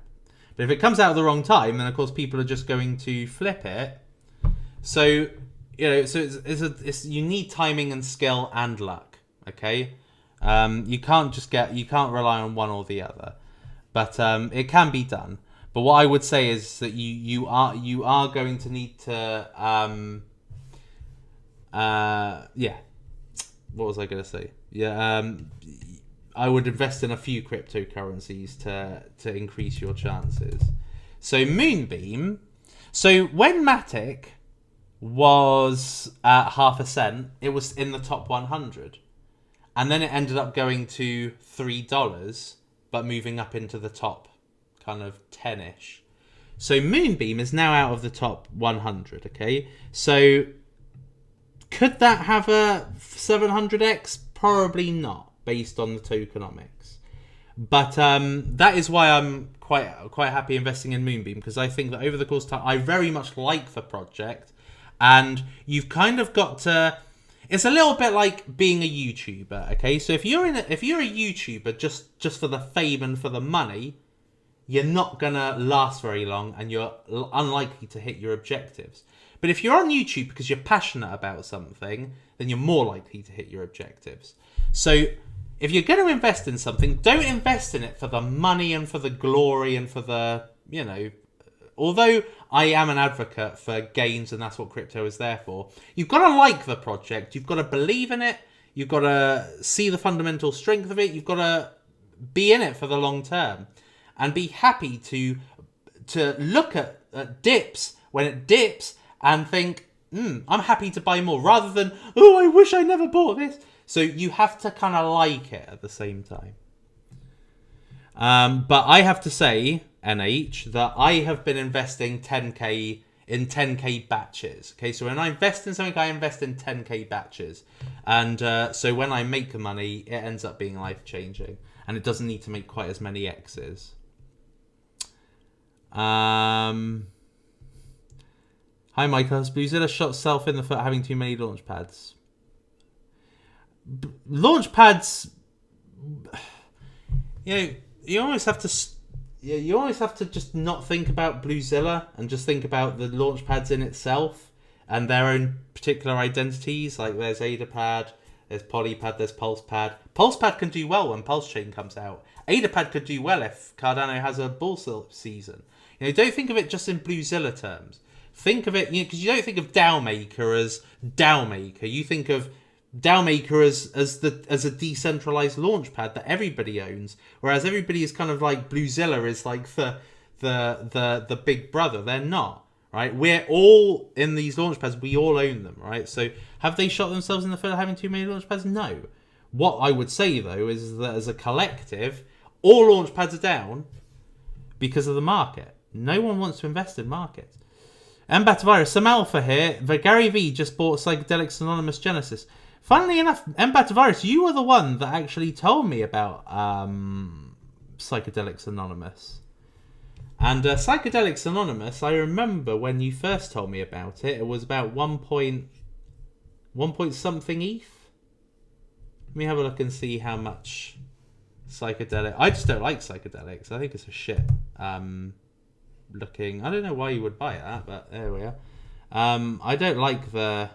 But if it comes out at the wrong time, then of course people are just going to flip it. So you need timing and skill and luck. Okay, you can't rely on one or the other, but it can be done. But what I would say is that you are going to need to what was I going to say? I would invest in a few cryptocurrencies to increase your chances. So Moonbeam. So when Matic was at 0.5 cent, it was in the top 100, and then it ended up going to $3, but moving up into the top kind of 10-ish. So Moonbeam is now out of the top 100. Okay, so could that have a 700x? Probably not, based on the tokenomics. But that is why I'm quite happy investing in Moonbeam, because I think that over the course of time, I very much like the project, and you've kind of got to. It's a little bit like being a YouTuber. Okay, so if you're a YouTuber just for the fame and for the money, you're not gonna last very long, and you're unlikely to hit your objectives. But if you're on YouTube because you're passionate about something, then you're more likely to hit your objectives. So if you're going to invest in something, don't invest in it for the money and for the glory and for the, although I am an advocate for gains and that's what crypto is there for, you've got to like the project, you've got to believe in it, you've got to see the fundamental strength of it, you've got to be in it for the long term and be happy to look at dips when it dips and think, I'm happy to buy more, rather than, I wish I never bought this. So you have to kind of like it at the same time. But I have to say, NH, that I have been investing 10k in 10k batches. Okay, so when I invest in something, I invest in 10k batches. And so when I make the money, it ends up being life-changing. And it doesn't need to make quite as many X's. Hi, Michael. Has Bluezilla shot itself in the foot having too many launch pads? Launch pads, you always have to just not think about Bluezilla and just think about the launch pads in itself and their own particular identities. Like there's Adapad, there's Polypad, there's Pulsepad. Pulsepad can do well when Pulse Chain comes out. Adapad could do well if Cardano has a bull season. Don't think of it just in Bluezilla terms. Think of it, because you don't think of DAOmaker as DAOmaker. You think of DAOmaker as a decentralized launchpad that everybody owns, whereas everybody is kind of like Bluezilla is like the the big brother. They're not, right? We're all in these launch pads. We all own them, right? So have they shot themselves in the foot of having too many launch pads? No. What I would say, though, is that as a collective, all launch pads are down because of the market. No one wants to invest in markets. Mbatavirus, some alpha here. The Gary V just bought Psychedelics Anonymous Genesis. Funnily enough, Mbatavirus, you were the one that actually told me about Psychedelics Anonymous. And Psychedelics Anonymous, I remember when you first told me about it, it was about 1 point something ETH. Let me have a look and see how much psychedelic. I just don't like psychedelics. I think it's a shit looking. I don't know why you would buy that, but there we are. I don't like the.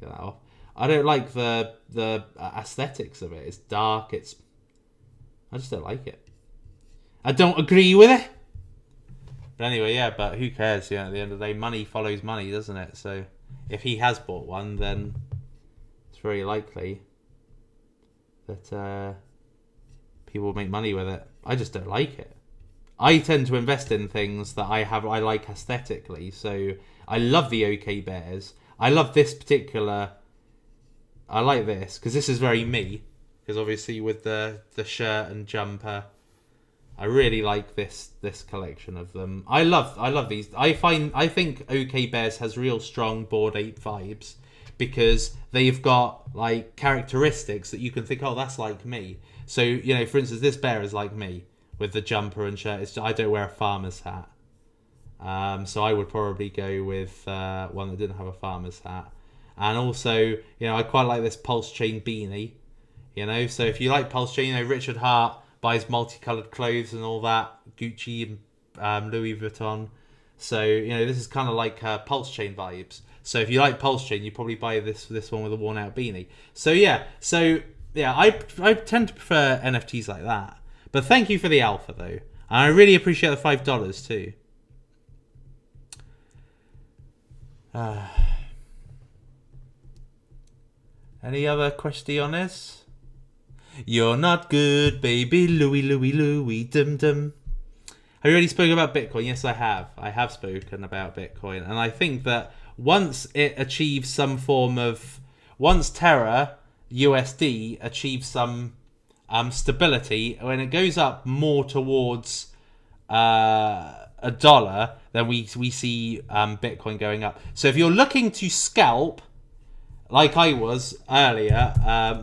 Get that off. I don't like the aesthetics of it. It's dark. I just don't like it. I don't agree with it. But anyway, yeah. But who cares? Yeah. At the end of the day, money follows money, doesn't it? So if he has bought one, then it's very likely that people will make money with it. I just don't like it. I tend to invest in things that I like aesthetically. So I love the OK Bears. I love this particular. I like this because this is very me. Because obviously with the shirt and jumper, I really like this collection of them. I love these. I think OK Bears has real strong Bored Ape vibes because they've got like characteristics that you can think, oh, that's like me. So for instance, this bear is like me with the jumper and shirt. I don't wear a farmer's hat, so I would probably go with one that didn't have a farmer's hat. And also, I quite like this Pulse Chain beanie. So if you like Pulse Chain, Richard Hart buys multicolored clothes and all that, Gucci and Louis Vuitton. So this is kind of like Pulse Chain vibes. So if you like Pulse Chain, you probably buy this one with a worn out beanie. So yeah, I tend to prefer NFTs like that. But thank you for the alpha though, and I really appreciate the $5 too. Any other questiones? You're not good, baby. Louie, dum dum. Have you already spoken about Bitcoin? Yes, I have. I have spoken about Bitcoin, and I think that once it achieves some form of, once Terra USD achieves some stability, when it goes up more towards $1, then we see Bitcoin going up. So if you're looking to scalp, like I was earlier,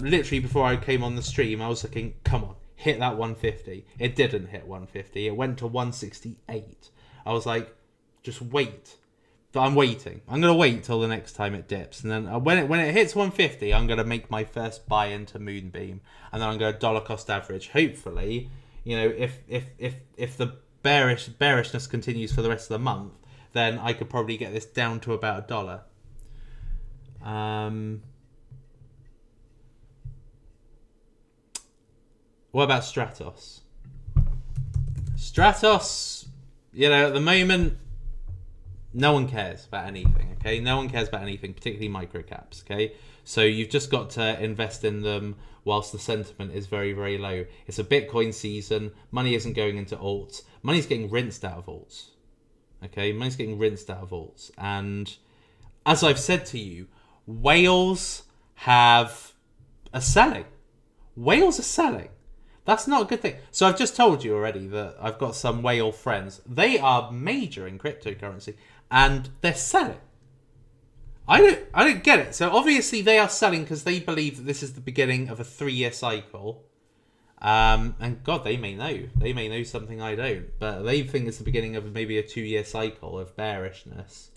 literally before I came on the stream, I was looking, come on, hit that 150. It didn't hit 150. It went to 168. I was like, just wait. But I'm waiting. I'm going to wait till the next time it dips. And then when it hits 150, I'm going to make my first buy into Moonbeam. And then I'm going to dollar cost average. Hopefully, if the bearishness continues for the rest of the month, then I could probably get this down to about $1. What about Stratos? Stratos, at the moment, no one cares about anything, okay? No one cares about anything, particularly microcaps, okay? So you've just got to invest in them whilst the sentiment is very, very low. It's a Bitcoin season. Money isn't going into alts. Money's getting rinsed out of alts, okay? Money's getting rinsed out of alts. And as I've said to you, whales are selling. Whales are selling. That's not a good thing. So I've just told you already that I've got some whale friends. They are major in cryptocurrency and they're selling. I don't get it. So obviously they are selling because they believe that this is the beginning of a 3-year cycle. And God, they may know. They may know something I don't. But they think it's the beginning of maybe a 2-year cycle of bearishness.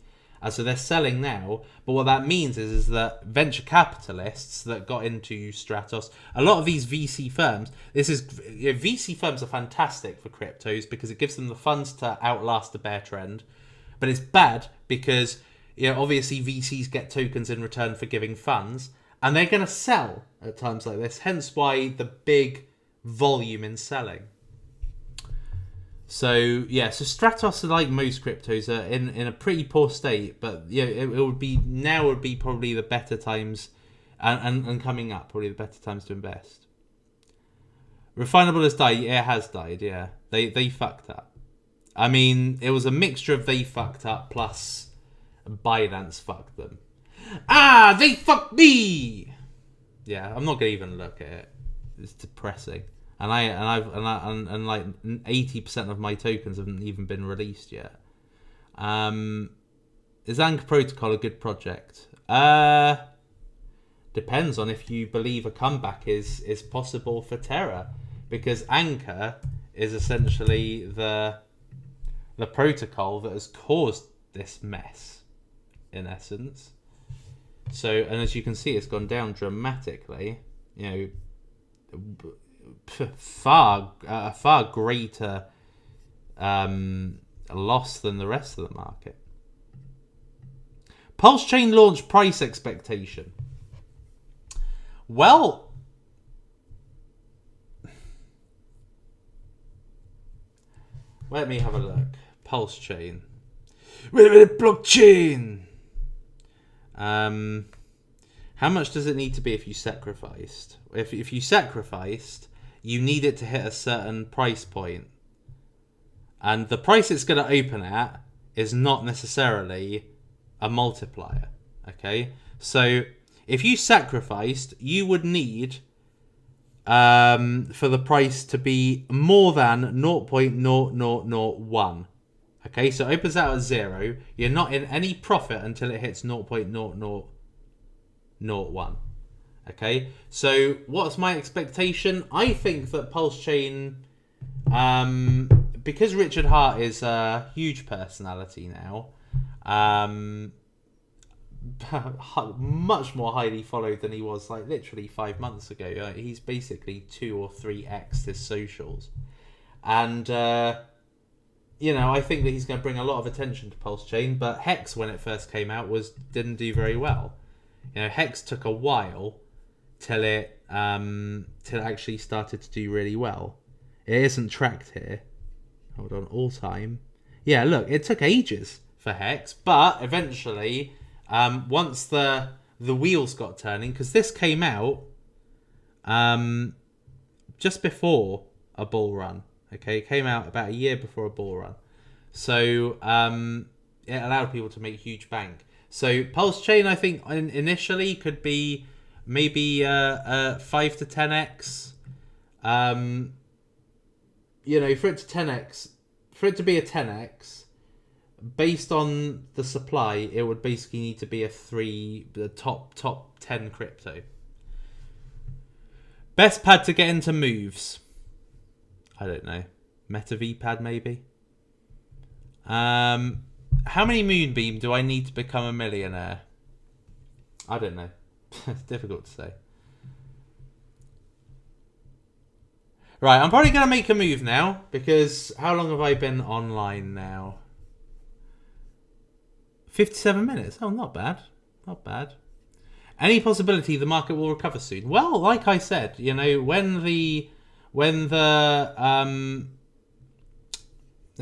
So they're selling now, but what that means is that venture capitalists that got into Stratos, a lot of these VC firms, VC firms are fantastic for cryptos because it gives them the funds to outlast the bear trend, but it's bad because obviously VCs get tokens in return for giving funds, and they're going to sell at times like this, hence why the big volume in selling. So Stratos, like most cryptos, are in a pretty poor state, but it would be probably the better times, and coming up probably the better times to invest. Refinable has died. Yeah, it has died. Yeah, they fucked up. I mean, it was a mixture of they fucked up plus Binance fucked them. Ah, they fucked me. Yeah, I'm not gonna even look at it. It's depressing, and like 80% of my tokens haven't even been released yet. Is Anchor Protocol a good project? Depends on if you believe a comeback is possible for Terra, because Anchor is essentially the protocol that has caused this mess, in essence. So, and as you can see, it's gone down dramatically. You know, far greater loss than the rest of the market. Pulse Chain launch price expectation. Well, let me have a look. Pulse Chain. Blockchain. How much does it need to be if you sacrificed? If you sacrificed, you need it to hit a certain price point. And the price it's going to open at is not necessarily a multiplier. Okay? So, if you sacrificed, you would need for the price to be more than 0.0001. Okay, so it opens out at 0. You're not in any profit until it hits 0.0001. Okay, so what's my expectation? I think that Pulse Chain, because Richard Hart is a huge personality now, much more highly followed than he was like literally 5 months ago. He's basically 2 or 3x his socials, and you know, I think that he's going to bring a lot of attention to Pulse Chain. But Hex, when it first came out, didn't do very well. You know, Hex took a while till it actually started to do really well. It isn't tracked here. Hold on, all time. Yeah, look, it took ages for Hex, but eventually, once the wheels got turning, because this came out just before a bull run. Okay, it came out about a year before a bull run. So it allowed people to make huge bank. So Pulse Chain, I think, initially could be maybe 5 to 10x. You know, for it to 10x, for it to be a 10x, based on the supply, it would basically need to be the top 10 crypto. Best pad to get into moves. I don't know. Meta VPad maybe. How many Moonbeam do I need to become a millionaire? I don't know. It's difficult to say. Right, I'm probably going to make a move now, because how long have I been online now? 57 minutes. Oh, not bad. Not bad. Any possibility the market will recover soon? Well, like I said, you know, when the let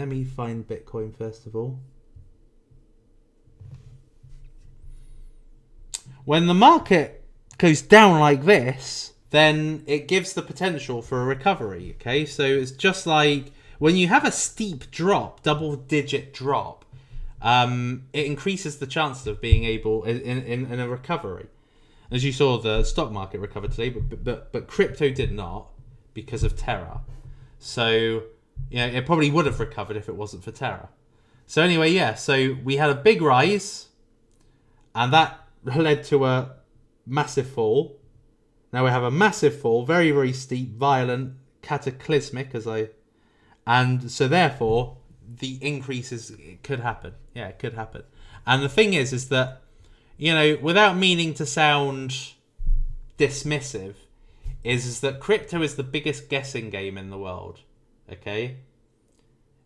me find Bitcoin first of all. When the market goes down like this, then it gives the potential for a recovery. Okay, so it's just like when you have a steep drop, double-digit drop, it increases the chances of being able in a recovery. As you saw, the stock market recovered today, but crypto did not because of Terra. So, you know, it probably would have recovered if it wasn't for Terra. So anyway, yeah, so we had a big rise, and that led to a massive fall. Now we have a massive fall, very, very steep, violent, cataclysmic, and so therefore the increases, it could happen. Yeah, it could happen. And the thing is that, you know, without meaning to sound dismissive, is that crypto is the biggest guessing game in the world. Okay?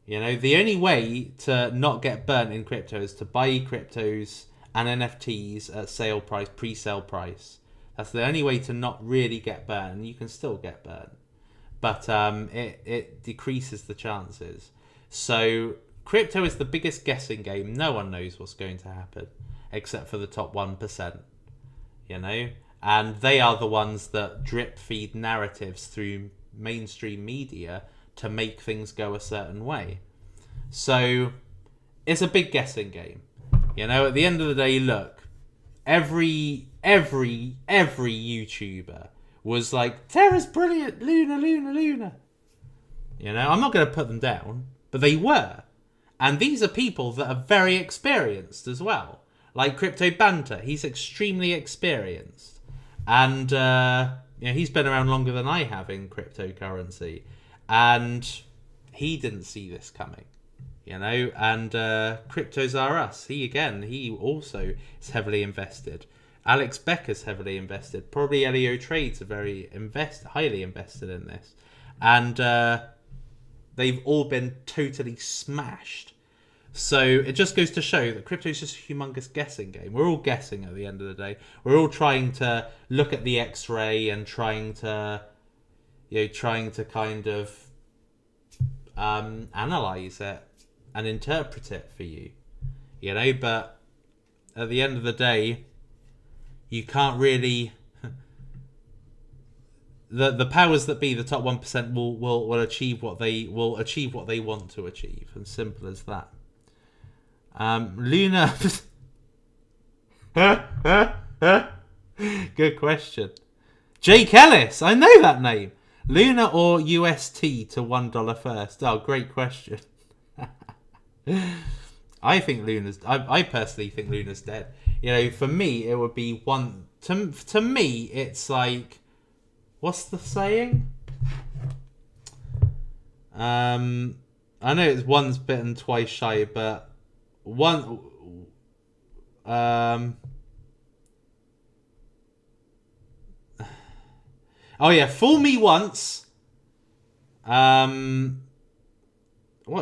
You know, the only way to not get burnt in crypto is to buy cryptos and NFTs at sale price, pre-sale price. That's the only way to not really get burnt. You can still get burnt, but it decreases the chances. So crypto is the biggest guessing game. No one knows what's going to happen except for the top 1%. You know, and they are the ones that drip feed narratives through mainstream media to make things go a certain way. So it's a big guessing game. You know, at the end of the day, look, every YouTuber was like, Terra's brilliant, Luna, Luna, Luna. You know, I'm not going to put them down, but they were. And these are people that are very experienced as well. Like Crypto Banter, he's extremely experienced. And he's been around longer than I have in cryptocurrency. And he didn't see this coming. You know, and Cryptos Are Us, he also is heavily invested. Alex Becker's heavily invested. Probably Elio Trades are very highly invested in this. And they've all been totally smashed. So it just goes to show that crypto is just a humongous guessing game. We're all guessing at the end of the day. We're all trying to look at the X-ray and trying to kind of analyze it and interpret it for you. You know, but at the end of the day, you can't really. The powers that be, the top 1%, will achieve what they want to achieve, and simple as that. Luna. Good question. Jake Ellis, I know that name. Luna or UST to $1 first? Oh, great question. I personally think Luna's dead. You know, for me, it would be one. To me, it's like, what's the saying? I know it's once bitten, twice shy, but one. Oh yeah, fool me once. What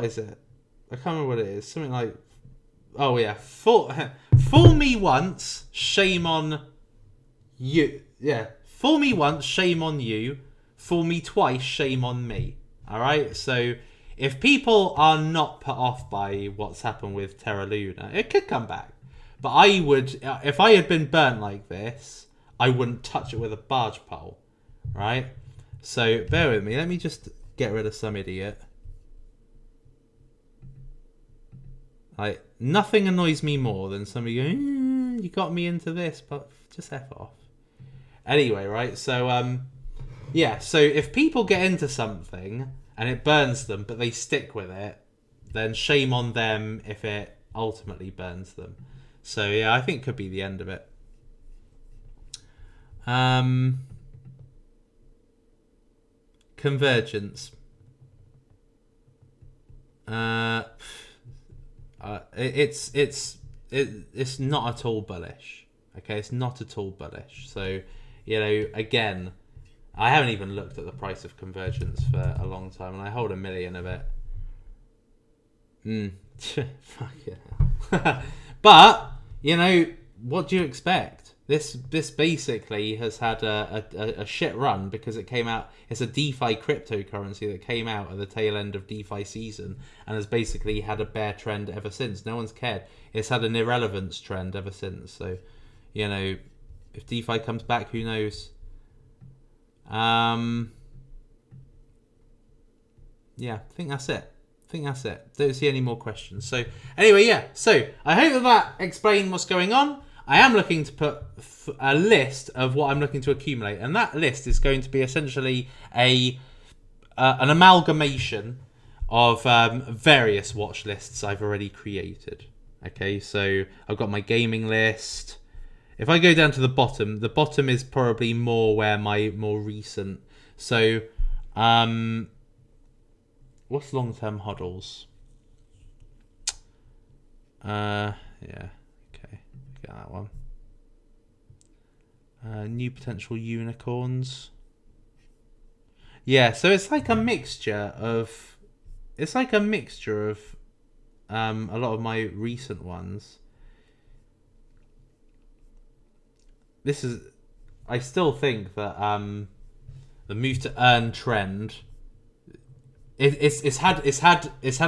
is it? I can't remember what it is. Something like, oh yeah, fool me once, shame on you. Yeah, fool me once, shame on you. Fool me twice, shame on me. All right. So if people are not put off by what's happened with Terra Luna, it could come back. But I would, if I had been burnt like this, I wouldn't touch it with a barge pole. Right? So bear with me. Let me just get rid of some idiot. Like, nothing annoys me more than somebody going, you got me into this, but just F off. Anyway, right? So, yeah. So if people get into something and it burns them, but they stick with it, then shame on them if it ultimately burns them. So, yeah, I think it could be the end of it. Convergence. It's not at all bullish. Okay, it's not at all bullish. So, you know, again, I haven't even looked at the price of Convergence for a long time, and I hold 1 million of it. Fuck yeah. But you know, what do you expect? This basically has had a shit run because it came out. It's a DeFi cryptocurrency that came out at the tail end of DeFi season and has basically had a bear trend ever since. No one's cared. It's had an irrelevance trend ever since. So, you know, if DeFi comes back, who knows? Yeah, I think that's it. Don't see any more questions. So anyway, yeah. So I hope that explained what's going on. I am looking to put a list of what I'm looking to accumulate, and that list is going to be essentially an amalgamation of various watch lists I've already created. Okay, so I've got my gaming list. If I go down to the bottom is probably more where my more recent. So, what's long-term hodls? Yeah. Get that one. New potential unicorns. Yeah, so it's like a mixture of a lot of my recent ones. I still think that the move to earn trend. It's had a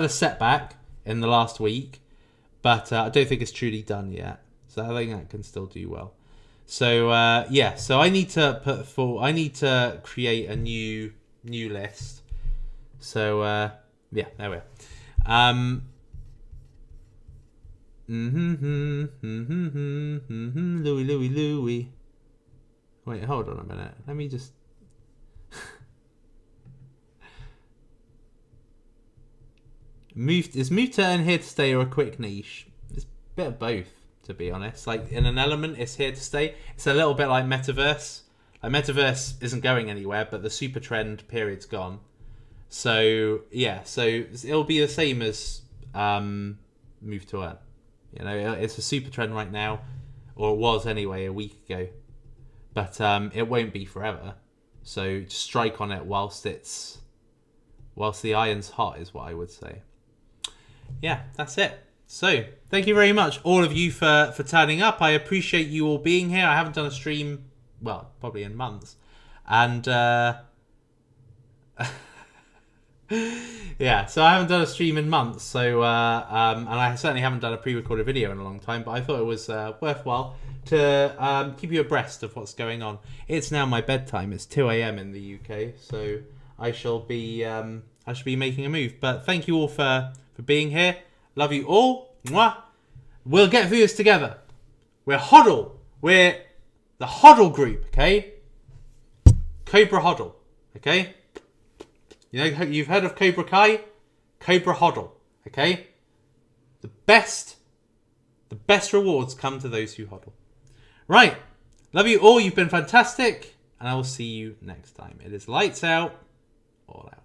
setback in the last week, but I don't think it's truly done yet. So I think that can still do well. So yeah, so I need to create a new list. So yeah, there we are. Louis. Wait, hold on a minute. Let me just... Is move to earn here to stay or a quick niche? It's a bit of both, to be honest. Like, in an element, it's here to stay. It's a little bit like Metaverse. Like, Metaverse isn't going anywhere, but the super trend period's gone. So, yeah. So, it'll be the same as move to earn. You know, it's a super trend right now. Or it was anyway a week ago. But it won't be forever. So, just strike on it whilst the iron's hot is what I would say. Yeah, that's it. So, thank you very much, all of you, for turning up. I appreciate you all being here. I haven't done a stream, well, probably in months. And, yeah, so I haven't done a stream in months. So, and I certainly haven't done a pre-recorded video in a long time. But I thought it was worthwhile to keep you abreast of what's going on. It's now my bedtime. It's 2 a.m. in the UK. So, I shall be making a move. But thank you all for being here. Love you all. Mwah. We'll get through this together. We're HODL. We're the HODL group, okay? Cobra HODL, okay? You know, you've heard of Cobra Kai? Cobra HODL, okay? The best rewards come to those who HODL. Right. Love you all. You've been fantastic. And I will see you next time. It is lights out, all out.